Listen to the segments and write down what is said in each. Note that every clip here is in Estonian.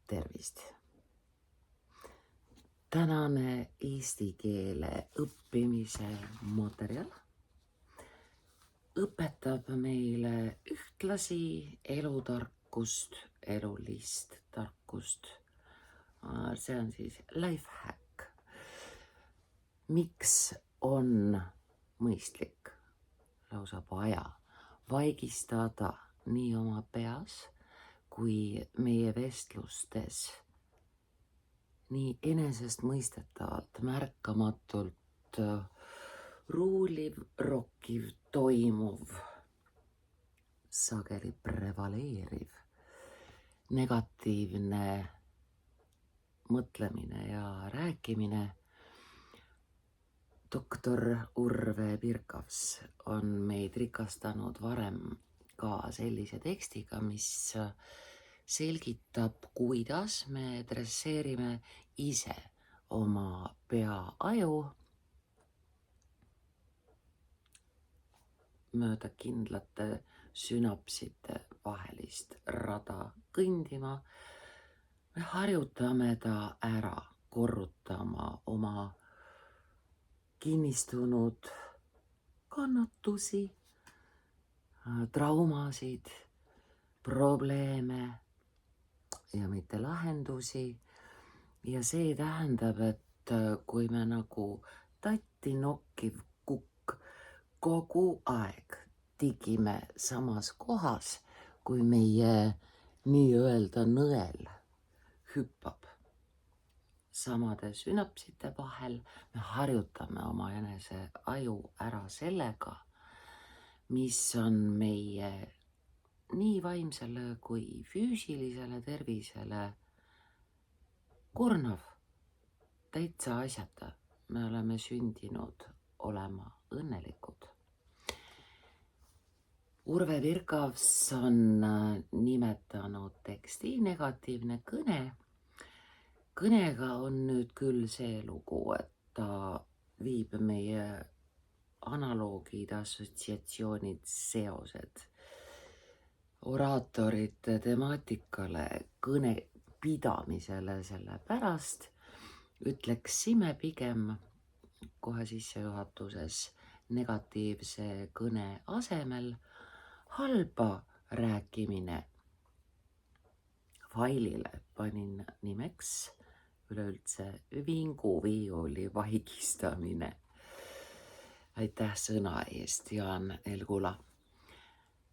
Tervist! Tänane eesti keele õppimise materjal õpetab meile ühtlasi elutarkust, elulist tarkust. See on siis life hack. Miks on mõistlik, lausa vaja vaigistada nii oma peas kui meie vestlustes nii enesestmõistetavalt, märkamatult ruuliv, rokkiv, toimuv, sageli prevaleeriv, negatiivne mõtlemine ja rääkimine. Doktor Urve Birkavs on meid rikastanud varem ka sellise tekstiga, mis selgitab, kuidas me dresseerime ise oma pea-aju mööda kindlate sünapsite vahelist rada kõndima. Me harjutame ta ära korrutama oma kinnistunud kannatusi, traumasid, probleeme ja mitte lahendusi. Ja see tähendab, et kui me nagu tatti nokkiv kukk kogu aeg tigime samas kohas, kui meie nii-öelda nõel hüppab samade sünapsite vahel, me harjutame oma enese aju ära sellega, mis on meie nii vaimsele kui füüsilisele tervisele kurnav, täitsa asjata. Me oleme sündinud olema õnnelikud. Urve Birkavs on nimetanud teksti negatiivne kõne. Kõnega on nüüd küll see lugu, et ta viib meie analoogid, assotsiatsioonid, seosed oraatorite temaatikale, kõne pidamisele, sellepärast ütleksime pigem kohe sissejuhatuses negatiivse kõne asemel halba rääkimine. Failile panin nimeks üleüldse vinguviiuli vaigistamine. Aitäh sõna eest, Jaan Elgula.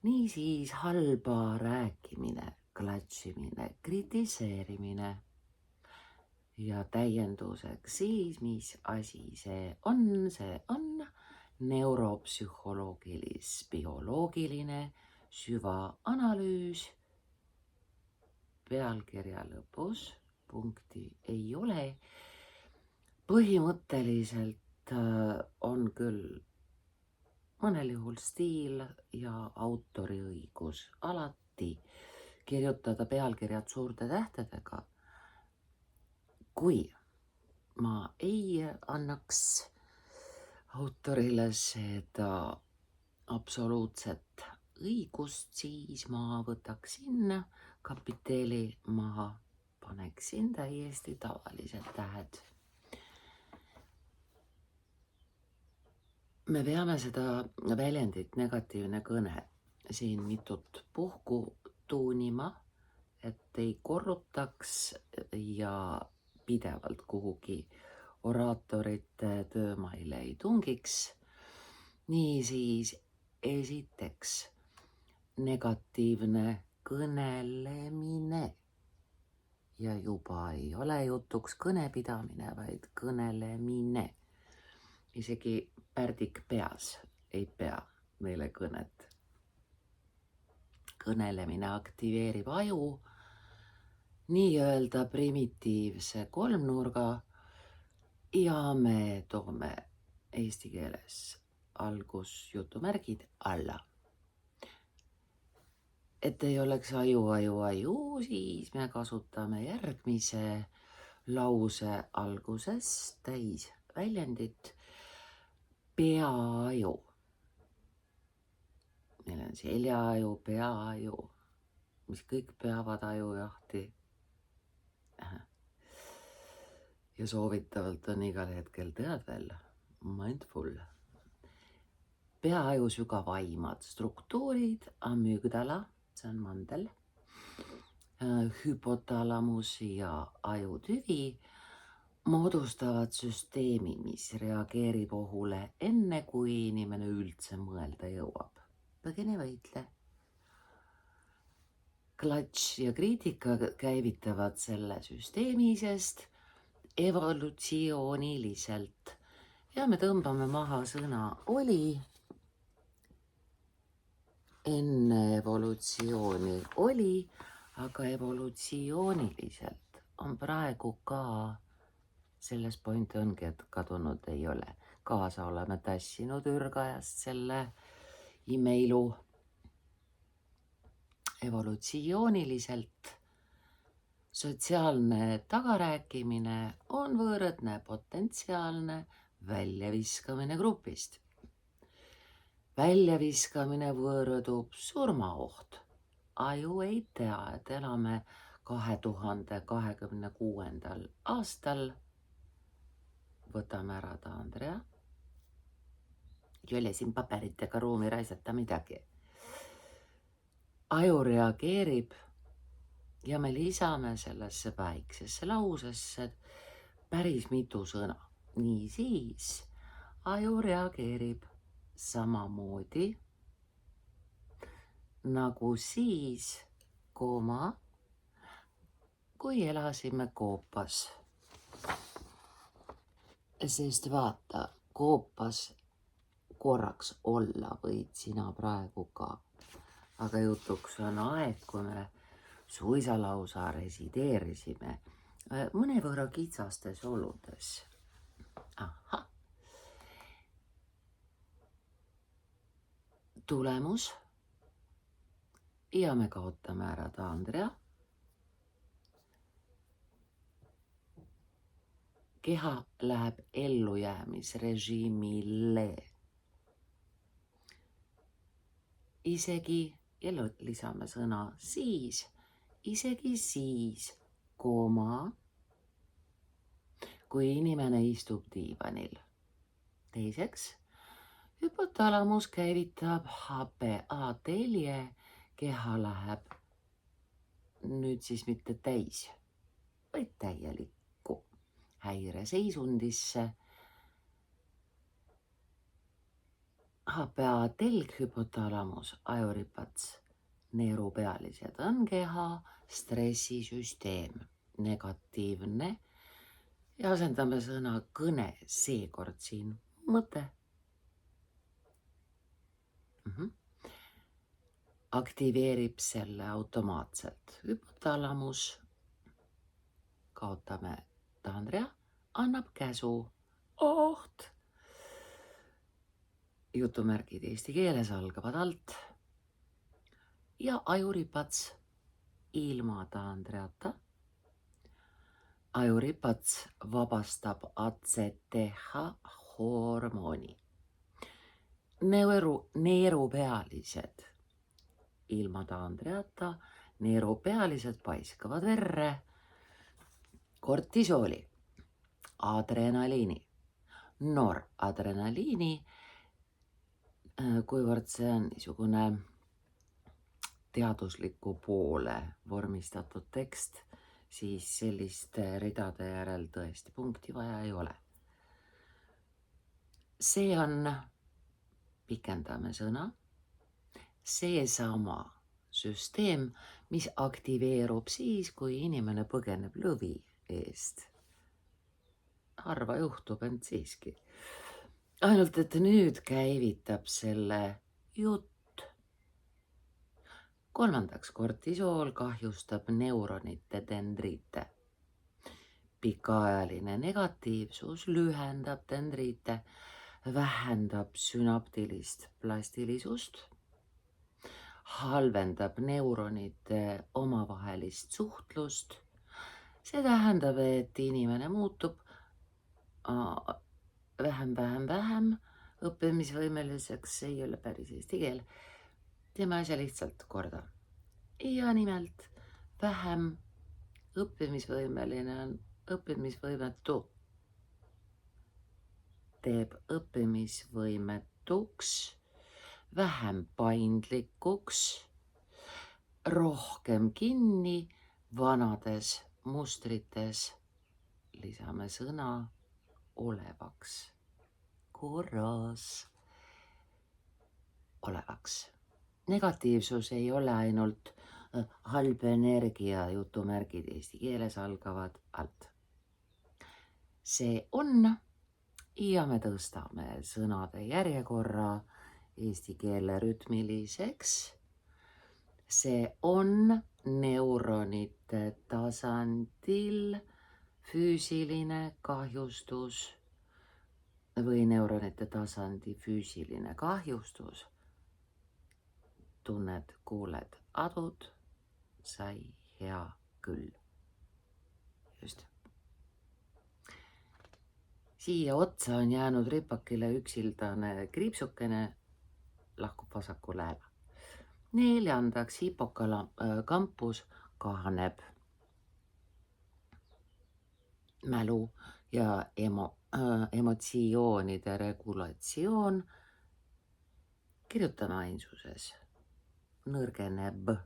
Niisiis halba rääkimine, klatšimine, kritiseerimine ja täienduseks siis, mis asi see on neuropsühholoogilis-bioloogiline süvaanalüüs. Pealkirja lõpus punkti ei ole. Põhimõtteliselt on küll mõnel juhul stiil ja autoriõigus alati kirjutada pealkirjad suurte tähtedega. Kui ma ei annaks autorile seda absoluutset õigust, siis ma võtaksin kapiteeli maha, paneksin täiesti tavalised tähed. Me peame seda väljendit negatiivne kõne siin mitut puhku tuunima, et ei korrutaks ja pidevalt kuhugi oraatorite töömaile ei tungiks. Niisiis esiteks negatiivne kõnelemine ja juba ei ole jutuks kõnepidamine, vaid kõnelemine. Isegi pärdik peas ei pea meile kõnet. Kõnelemine aktiveerib aju nii-öelda primitiivse kolmnurga ja me toome eesti keeles algusjutumärgid alla. Et ei oleks aju, siis me kasutame järgmise lause alguses täisväljendit peaaju. Meil on seljaaju, peaaju, mis kõik peavad ajujahti. ja soovitavalt on igal hetkel tead veel mindful. Peaaju sügavaimad struktuurid, amügdala, see on mandel, hüpotalamus ja ajutüvi moodustavad süsteemi, mis reageerib ohule enne, kui inimene üldse mõelda jõuab. Põgene võitle. Klatš ja kriitika käivitavad selle süsteemi, sest evolutsiooniliselt ja me tõmbame maha sõna oli. Enne evolutsiooni oli, aga evolutsiooniliselt on praegu ka selles point ongi, et kadunud ei ole. Kaasa oleme tassinud ürgajast selle imeilu. Evolutsiooniliselt sotsiaalne tagarääkimine on võõrdne potentsiaalne väljaviskamine grupist. Väljaviskamine võõrdub surmaoht. Aju ei tea, et elame 2026. aastal. Võtame ära ta, Andrea. Ei ole siin paberitega ruumi raisata midagi. Aju reageerib ja me lisame sellesse väiksesse lausesse päris mitu sõna. Nii siis aju reageerib samamoodi nagu siis, kui elasime koopas. Sest vaata, koopas korraks olla võid sina praegu ka. Aga jutuks on aeg, kui me suisa lausa resideerisime mõnevõrra kitsastes oludes. Aha. Tulemus. Ja me kaotame ära ta, Andrea. Keha läheb ellujäämisrežiimile. Isegi, ja lisame sõna siis, isegi siis, kui inimene istub diivanil. Teiseks, hüpotalamus käivitab HPA-telje, keha läheb nüüd siis mitte täis, vaid täielikku häireseisundisse. HPA-telg, hüpotalamus, ajuripats, neerupealised on keha stressisüsteem, negatiivne ja asendame sõna kõne seekord siin mõte. Aktiveerib selle automaatselt. Hüpotalamus, kaotame ta, Andrea, annab käsu. Oht! Jutumärgid eesti keeles algavad alt. Ja ajuripats ilma ta, Andreata. Ajuripats vabastab ACTH hormooni. Neerupealised ilma ta, Andreata. Neerupealised paiskavad verre kortisooli, adrenaliini, noradrenaliini, kuivõrd see on niisugune teadusliku poole vormistatud tekst, siis selliste ridade järel tõesti punkti vaja ei ole. See on, pikendame sõna, seesama süsteem, mis aktiveerub siis, kui inimene põgeneb lõvi eest. Harva juhtub, ent siiski. Ainult, et nüüd käivitab selle jutt. Kolmandaks, kortisool kahjustab neuronite dendriite. Pikaajaline negatiivsus lühendab dendriite, vähendab sünaptilist plastilisust, halvendab neuronite omavahelist suhtlust. See tähendab, et inimene muutub vähem õppimisvõimeliseks, ei ole päris eesti keel. Teeme asja lihtsalt korda. Ja nimelt vähem õppimisvõimeline on õppimisvõimetu teeb õppimisvõimetuks, vähem paindlikuks, rohkem kinni vanades mustrites. Lisame sõna olevaks. Korras. Olevaks. Negatiivsus ei ole ainult halb energia, jutumärgid eesti keeles algavad alt. See on ja me tõstame sõnade järjekorra eesti keele rütmiliseks. See on neuronite tasandil füüsiline kahjustus või neuronite tasandi füüsiline kahjustus. Tunned, kuuled, adud, sai hea küll. Just. Siia otsa on jäänud ripakile üksildane kriipsukene, lahkub vasaku lääva. 4. hippokampus kahaneb. Mälu ja emotsioonide regulatsioon. Kirjutame ainsuses. Nõrgeneb.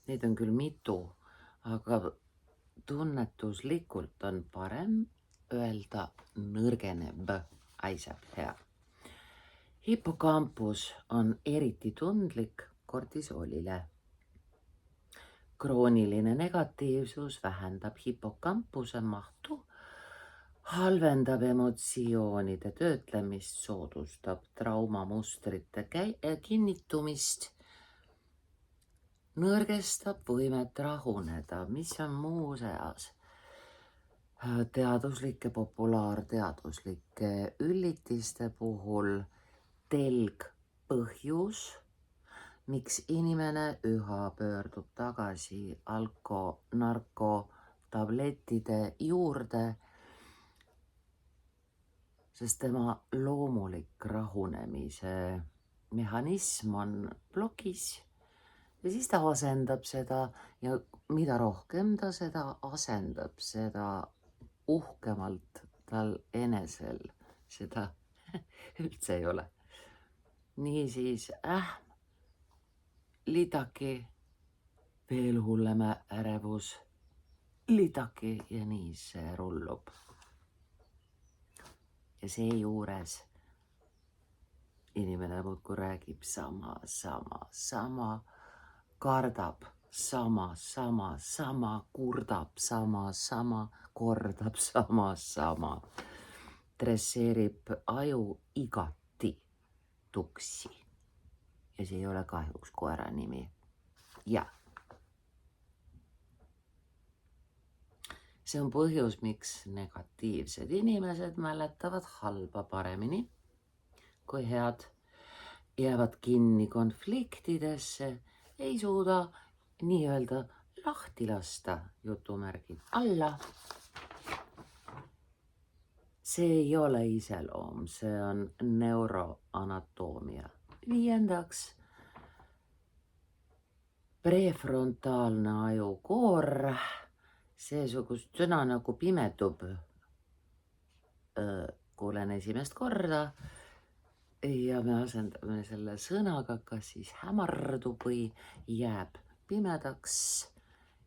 Neid on küll mitu, aga tunnetuslikult on parem öelda nõrgeneb. Aiseb hea. Hippokampus on eriti tundlik kortisoolile. Krooniline negatiivsus vähendab hippokampuse mahtu, halvendab emotsioonide töötlemist, soodustab traumamustrite kinnitumist, nõrgestab võimet rahuneda, mis on muu seas teaduslike, populaarteaduslike üllitiste puhul telg põhjus, miks inimene üha pöördub tagasi narkotablettide juurde, sest tema loomulik rahunemise mehhanism on plokis ja siis ta asendab seda ja mida rohkem ta seda asendab, seda uhkemalt tal enesel seda üldse ei ole. Niisiis lidaki, veel hullem ärevus, lidaki ja nii see rullub. Ja seejuures inimene muudkui räägib sama, kardab sama, kurdab sama, kordab sama. Dresseerib aju igati tuksi. Ja see ei ole kahjuks koera nimi. Ja. See on põhjus, miks negatiivsed inimesed mäletavad halba paremini kui head, jäävad kinni konfliktidesse, ei suuda nii-öelda lahti lasta, jutumärgid alla. See ei ole iseloom, see on neuroanatoomia. 5. Prefrontaalne ajukoor, seesugust sõna nagu pimedub. Kuulen esimest korda ja me asendame selle sõnaga, kas siis hämardub või jääb pimedaks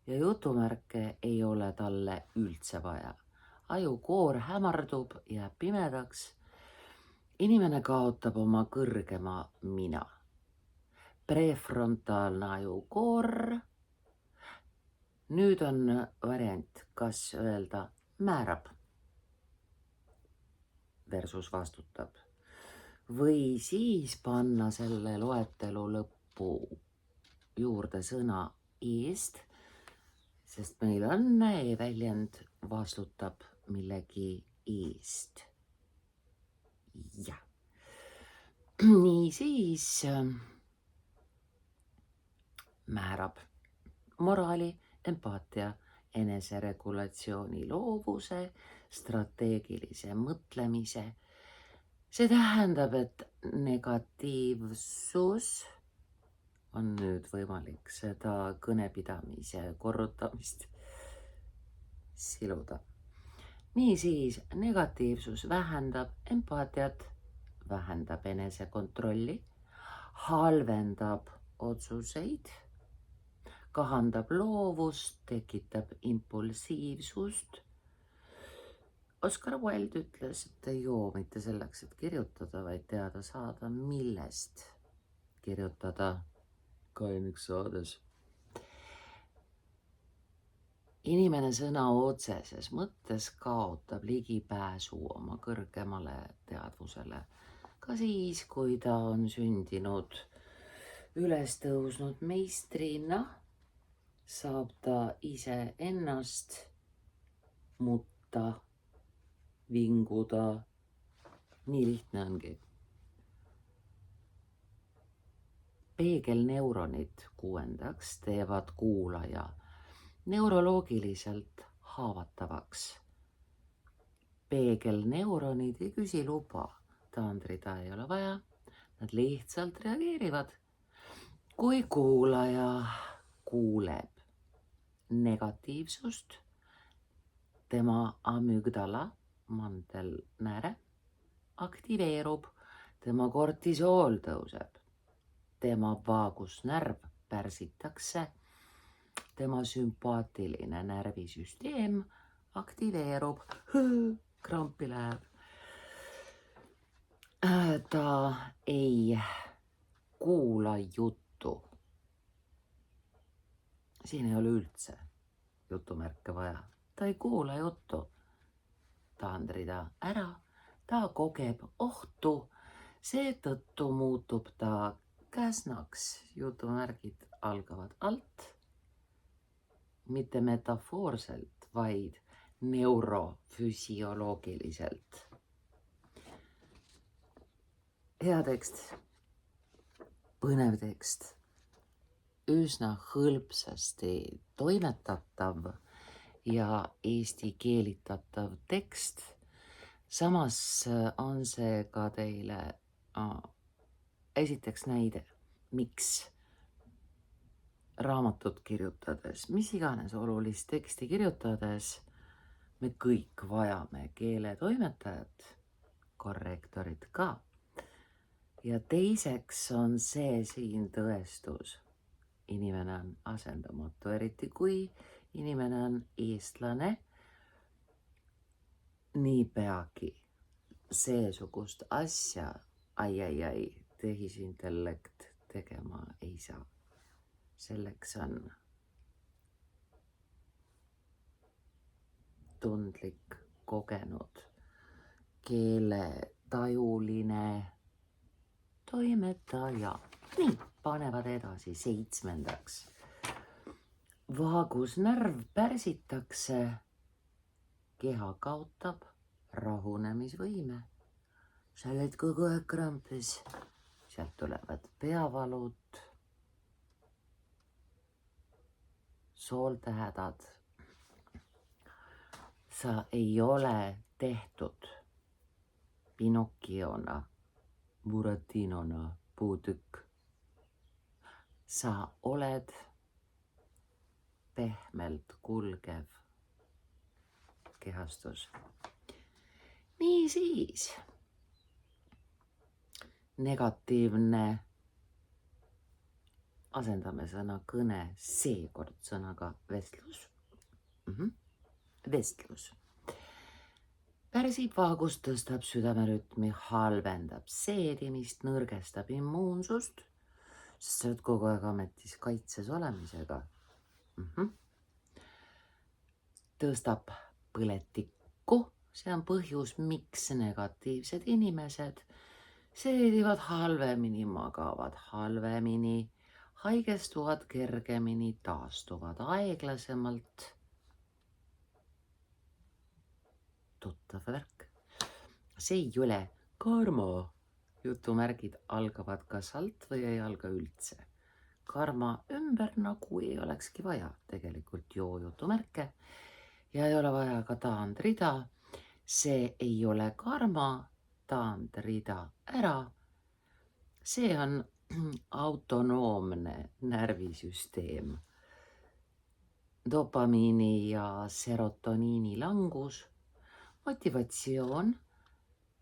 ja jutumärke ei ole talle üldse vaja. Ajukoor hämardub, jääb pimedaks. Inimene kaotab oma kõrgema mina. Prefrontaalne ajukoor. Nüüd on variant, kas öelda määrab versus vastutab. Või siis panna selle loetelu lõppu juurde sõna eest, sest meil on e-väljend vastutab millegi eest. Ja. Nii siis määrab moraali, empaatia, eneseregulatsiooni, loovuse, strateegilise mõtlemise. See tähendab, et negatiivsus on nüüd võimalik seda kõnepidamise korrutamist siluda. Niisiis, negatiivsus vähendab empaatiat, vähendab enesekontrolli, halvendab otsuseid, kahandab loovust, tekitab impulsiivsust. Oskar Wilde ütles, et ei joo mitte selleks, et kirjutada, vaid teada saada, millest kirjutada. Kainiks saades. Inimene sõna otseses mõttes kaotab ligipääsu oma kõrgemale teadvusele. Ka siis, kui ta on sündinud, üles tõusnud meistrina, saab ta ise ennast mutta, vinguda. Nii lihtne ongi. Peegelneuronid 6. teevad kuulaja neuroloogiliselt haavatavaks. Peegelneuronid ei küsi luba, taandrida ei ole vaja, nad lihtsalt reageerivad. Kui kuulaja kuuleb negatiivsust, tema amügdala, mandelnääre, aktiveerub, tema kortisool tõuseb, tema vaagusnärv pärsitakse, tema sümpaatiline närvisüsteem aktiveerub, krampi läheb. Ta ei kuula juttu. Siin ei ole üldse jutumärke vaja. Ta ei kuula juttu. Taandrida ära, ta kogeb ohtu, seetõttu muutub ta käsnaks. Jutumärgid algavad alt, mitte metafoorselt, vaid neurofüsioloogiliselt. Hea tekst, põnev tekst, üsna hõlpsasti toimetatav ja eesti keelitatav tekst. Samas on see ka teile esiteks näide, miks raamatut kirjutades, mis iganes olulist teksti kirjutades, me kõik vajame keeletoimetajat, korrektorit ka. Ja teiseks on see siin tõestus. Inimene on asendamatu, eriti kui inimene on eestlane, niipeagi seesugust asja, tehisintellekt tegema ei saa. Selleks on tundlik, kogenud, keeletajuline toimetaja. Nii, panevad edasi 7. Vaagusnärv pärsitakse, keha kaotab rahunemisvõime. Sa oled kogu aeg krampis, sealt tulevad peavalud, sooltehädad. Sa ei ole tehtud Pinocchiona, Buratinona, puutükk. Sa oled pehmelt kulgev kehastus. Niisiis, negatiivne, asendame sõna kõne seekord sõnaga vestlus. Vestlus. Pärsib vaagust, tõstab südamerütmi, halvendab seedimist, nõrgestab immuunsust, sest sa oled kogu aeg ametis kaitses olemisega. Tõstab põletikku, see on põhjus, miks negatiivsed inimesed seedivad halvemini, magavad halvemini, haigestuvad kergemini, taastuvad aeglasemalt. Tuttav värk. See ei ole karma. Jutumärgid algavad kas alt või ei alga üldse. Karma ümber nagu ei olekski vaja tegelikult jutumärke ja ei ole vaja ka taandrida. See ei ole karma, taandrida ära. See on autonoomne närvisüsteem. dopamiini ja serotoniini langus, motivatsioon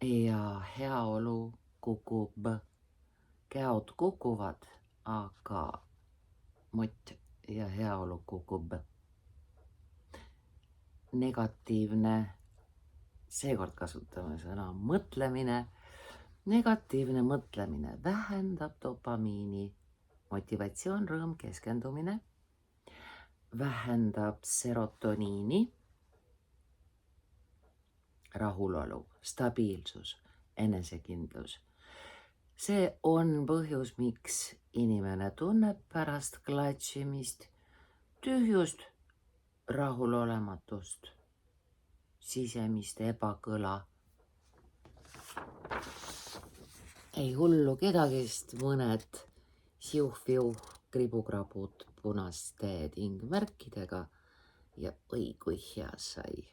ja heaolu kukub. Käod kukuvad, aga mott ja heaolu kukub. Negatiivne, seekord kasutame sõna mõtlemine. Negatiivne mõtlemine vähendab dopamiini, motivatsioon, rõõm, keskendumine, vähendab serotoniini, rahulolu, stabiilsus, enesekindlus. See on põhjus, miks inimene tunneb pärast klatšimist tühjust, rahulolematust, sisemist ebakõla. Ei hullu kedagist, mõned siuh-viuh kribukrabud punaste tingmärkidega ja oi kui hea sai.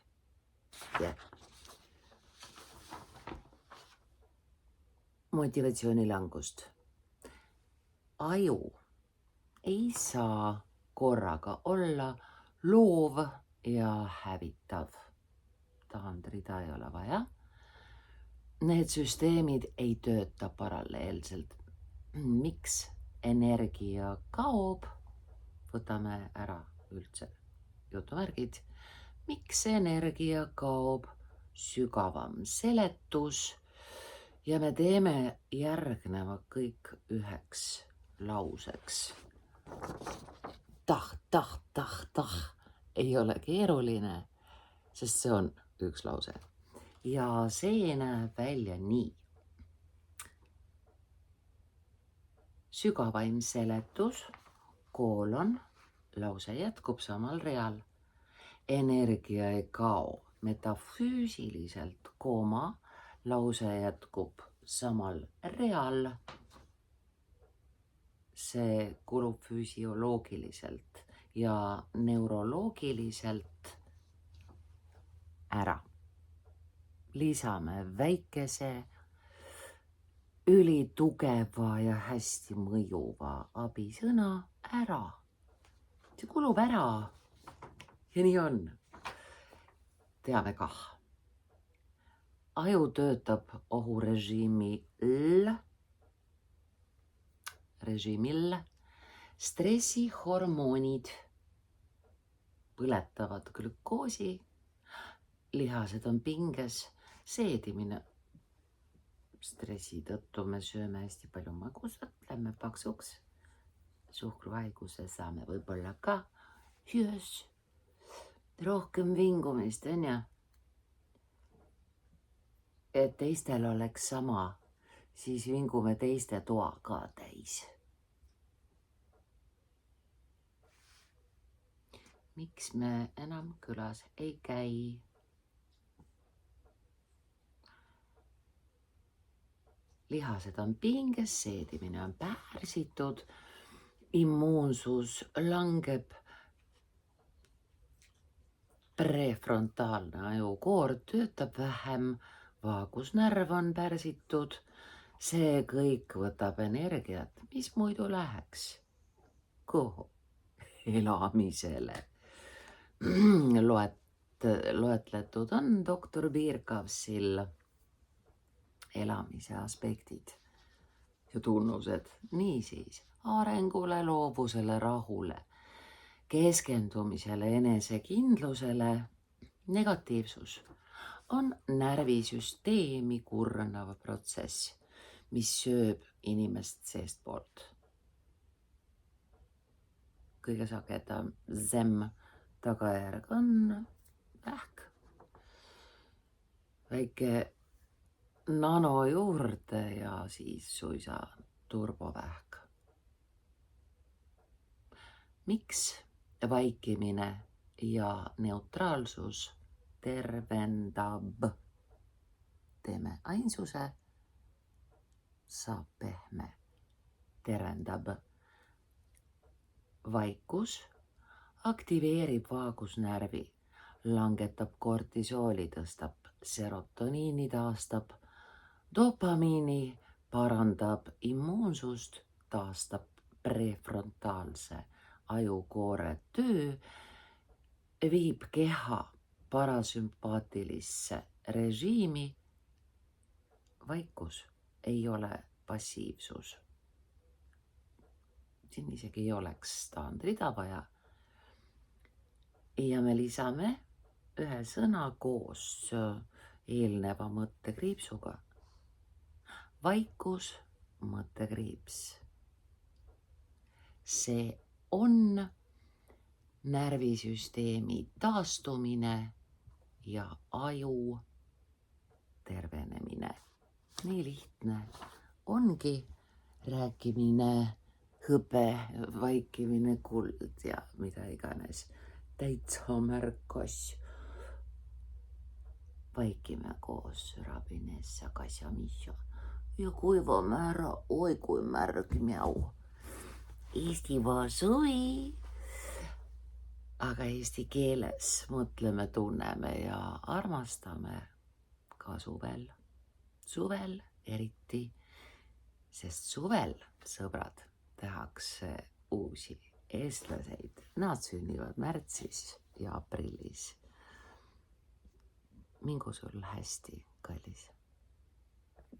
Motivatsioonilangust. Aju ei saa korraga olla loov ja hävitav. Taandrida ei ole vaja. Need süsteemid ei tööta paralleelselt. Miks energia kaob? Võtame ära üldse jutumärgid. Miks energia kaob? Sügavam seletus. Ja me teeme järgneva kõik üheks lauseks. Tah. Ei ole keeruline, sest see on üks lause. Ja see näeb välja nii. Sügavaim seletus, koolon, lause jätkub samal real. Energia ei kao metafüüsiliselt, kooma, lause jätkub samal real. See kulub füsioloogiliselt ja neuroloogiliselt ära. Lisame väikese, ülitugeva ja hästi mõjuva abisõna ära. See kulub ära ja nii on. Teame kah. Aju töötab ohurežiimil, stressihormoonid põletavad glükoosi, lihased on pinges, seedimine. Stressi tõttu me sööme hästi palju magusat, lähme paksuks, suhkruhaiguse saame võib-olla ka hüös, rohkem vingumist, on ja? Et teistel oleks sama, siis vingume teiste toa ka täis. Miks me enam külas ei käi? Lihased on pinges, seedimine on pärsitud, immuunsus langeb, prefrontaalne ajukoor töötab vähem, vaagusnärv on pärsitud, see kõik võtab energiat, mis muidu läheks. Kuhu? Elamisele. Loetletud on doktor Birkavsil elamise aspektid ja tunnused. Niisiis, arengule, loovusele, rahule, keskendumisele, enesekindlusele, negatiivsus on närvisüsteemi kurnav protsess, mis sööb inimest seestpoolt. Kõige sagedam tagajärg on vähk. Väike nano juurde ja siis suisa turbovähk. Miks vaikimine ja neutraalsus tervendab? Teeme ainsuse, saab pehme, tervendab. Vaikus aktiveerib vaagusnärvi, langetab kortisooli, tõstab serotoniini, taastab dopamiini, parandab immuunsust, taastab prefrontaalse ajukoore töö viib keha parasümpaatilisse režiimi. Vaikus ei ole passiivsus. Siin isegi ei oleks taandrida vaja. Ja me lisame ühe sõna koos eelneva mõttekriipsuga. Vaikus, mõttekriips. See on närvisüsteemi taastumine ja aju tervenemine. Nii lihtne ongi rääkimine, hõbe, vaikimine, kuld ja mida iganes. Täitsa märkas. Vaikime koos Rabinessa Kasjamisha ja kuivame ära, oi kui märg mjau. Eestimaa suvi, aga eesti keeles mõtleme, tunneme ja armastame ka suvel. Suvel eriti, sest suvel, sõbrad, tehakse uusi eestlaseid. Nad sünnivad märtsis ja aprillis. Mingu sul hästi, kallis.